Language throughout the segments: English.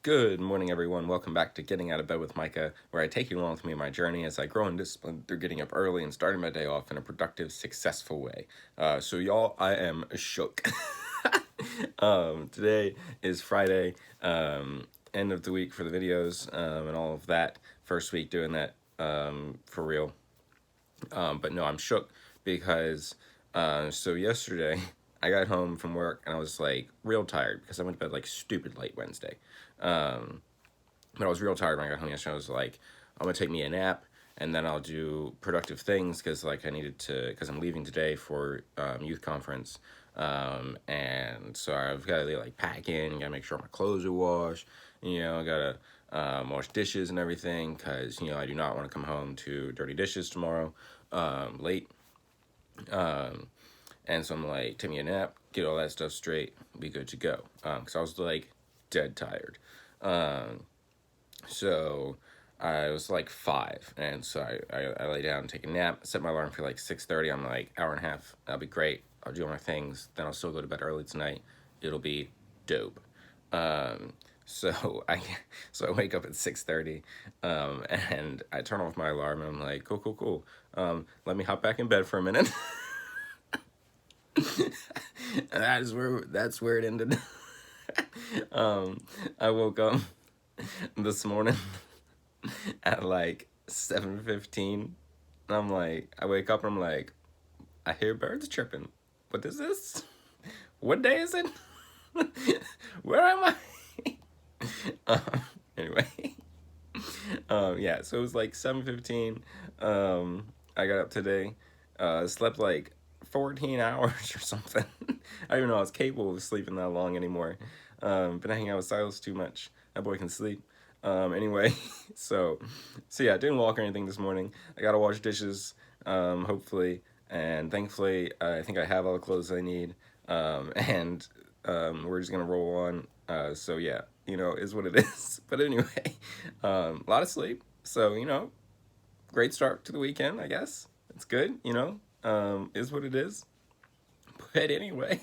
Good morning, everyone. Welcome back to Getting Out of Bed with Micah, where I take you along with me in my journey as I grow in discipline through getting up early and starting my day off in a productive, successful way. So, y'all, I am shook. Today is Friday, end of the week for the videos and all of that. First week doing that for real. But no, I'm shook because so yesterday I got home from work and I was like real tired because I went to bed like stupid late Wednesday. But I was real tired when I got home yesterday. I was like, I'm gonna take me a nap and then I'll do productive things because like I needed to because I'm leaving today for youth conference. And so I've got to like pack in, gotta make sure my clothes are washed. I gotta wash dishes and everything because I do not want to come home to dirty dishes tomorrow late. And so I'm like, take me a nap, get all that stuff straight, be good to go. Because I was like dead tired. So I was like 5, and so I lay down and take a nap. Set my alarm for like 6:30. I'm like, hour and a half, that'll be great. I'll do all my things. Then I'll still go to bed early tonight. It'll be dope. Um, so I so I wake up at 6:30, and I turn off my alarm and I'm like, cool, cool, cool. Let me hop back in bed for a minute. And that's where it ended. I woke up this morning at like 7:15. I'm like, I wake up and I'm like, I hear birds chirping. What is this? What day is it? Where am I? um, anyway, yeah. So it was like 7:15. I got up today. Slept like 14 hours or something. I don't even know I was capable of sleeping that long anymore. Been hanging out with Silas too much. That boy can sleep. Anyway, so yeah, didn't walk or anything this morning. I gotta wash dishes, hopefully, and thankfully, I think I have all the clothes I need, and we're just gonna roll on. So yeah, is what it is. But anyway, a lot of sleep. So great start to the weekend, I guess. It's good. Is what it is. But anyway,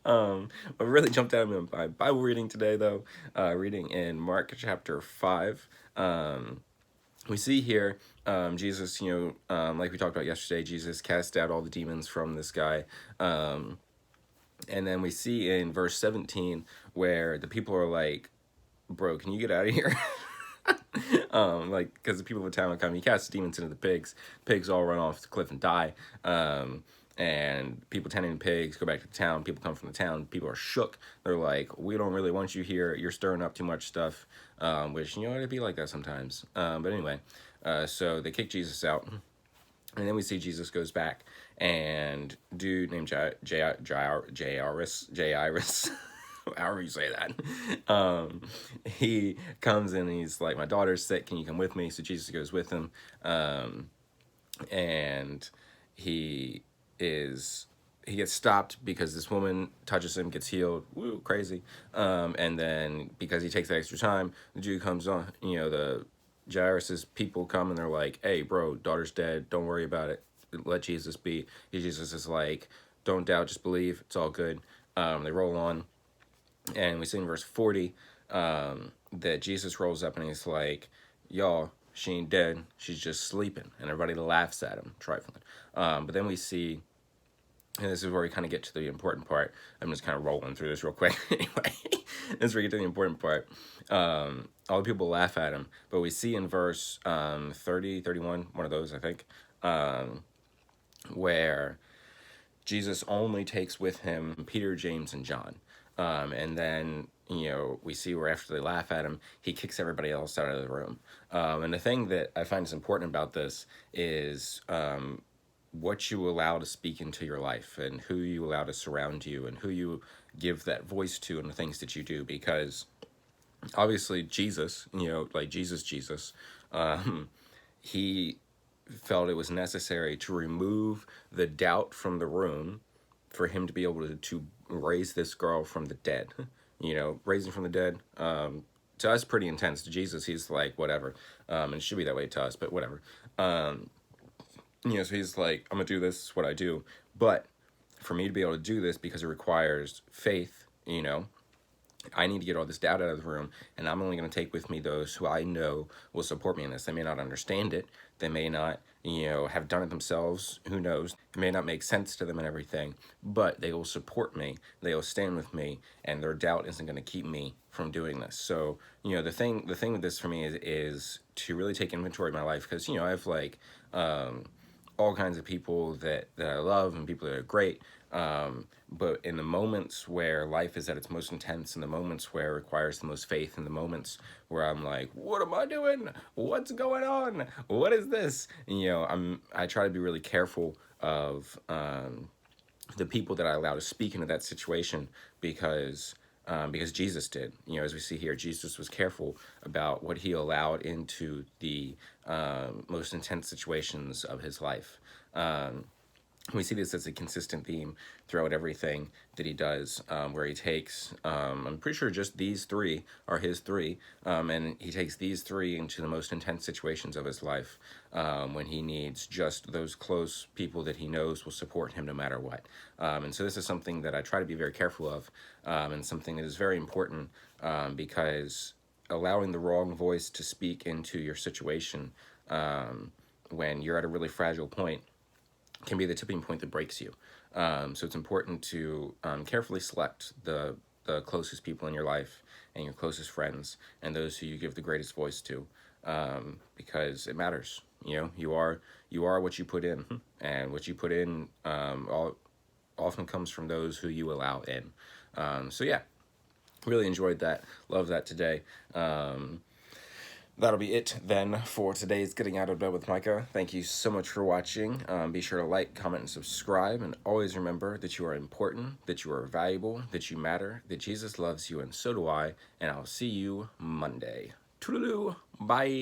what really jumped out at me in my Bible reading today, though, reading in Mark chapter 5, we see here Jesus, like we talked about yesterday, Jesus cast out all the demons from this guy. And then we see in verse 17 where the people are like, bro, can you get out of here? Like, because the people of the town come, he casts demons into the pigs. Pigs all run off the cliff and die. And people tending pigs go back to the town. People come from the town. People are shook. They're like, we don't really want you here. You're stirring up too much stuff. Which, it'd be like that sometimes. But anyway, so they kick Jesus out. And then we see Jesus goes back, and dude named Jairus, however you say that, he comes in and he's like, my daughter's sick, can you come with me? So Jesus goes with him, and he gets stopped because this woman touches him, gets healed. Woo, crazy. And then because he takes that extra time, the Jew comes on, the Jairus's people come and they're like, hey, bro, daughter's dead. Don't worry about it. Let Jesus be. Jesus is like, don't doubt, just believe. It's all good. They roll on. And we see in verse 40 that Jesus rolls up and he's like, y'all, she ain't dead. She's just sleeping. And everybody laughs at him, trifling. But then we see, and this is where we kind of get to the important part. I'm just kind of rolling through this real quick. Anyway, this is where we get to the important part. All the people laugh at him. But we see in verse 30, 31, one of those, I think, where Jesus only takes with him Peter, James, and John. And then, we see where after they laugh at him, he kicks everybody else out of the room. And the thing that I find is important about this is what you allow to speak into your life and who you allow to surround you and who you give that voice to and the things that you do. Because obviously Jesus, like Jesus, he felt it was necessary to remove the doubt from the room for him to be able to raise this girl from the dead. Raising from the dead, to us pretty intense. To Jesus, he's like, whatever. And it should be that way to us, but whatever. So he's like, I'm gonna do this, is what I do. But for me to be able to do this, because it requires faith, I need to get all this doubt out of the room, and I'm only going to take with me those who I know will support me in this. They may not understand it. They may not, have done it themselves. Who knows? It may not make sense to them and everything, but they will support me. They will stand with me, and their doubt isn't going to keep me from doing this. So, the thing with this for me is to really take inventory of my life, because I have all kinds of people that I love and people that are great. But in the moments where life is at its most intense, in the moments where it requires the most faith, in the moments where I'm like, what am I doing? What's going on? What is this? And, I try to be really careful of the people that I allow to speak into that situation, because Jesus did. As we see here, Jesus was careful about what he allowed into the most intense situations of his life. We see this as a consistent theme throughout everything that he does, where he takes, I'm pretty sure just these three are his three, and he takes these three into the most intense situations of his life, when he needs just those close people that he knows will support him no matter what. And so this is something that I try to be very careful of, and something that is very important, because allowing the wrong voice to speak into your situation, when you're at a really fragile point, can be the tipping point that breaks you. So it's important to carefully select the closest people in your life and your closest friends and those who you give the greatest voice to, because it matters. You are what you put in, and what you put in often comes from those who you allow in. So yeah, really enjoyed that. Love that today. That'll be it then for today's Getting Out of Bed with Micah. Thank you so much for watching. Be sure to like, comment, and subscribe. And always remember that you are important, that you are valuable, that you matter, that Jesus loves you, and so do I. And I'll see you Monday. Toodaloo. Bye.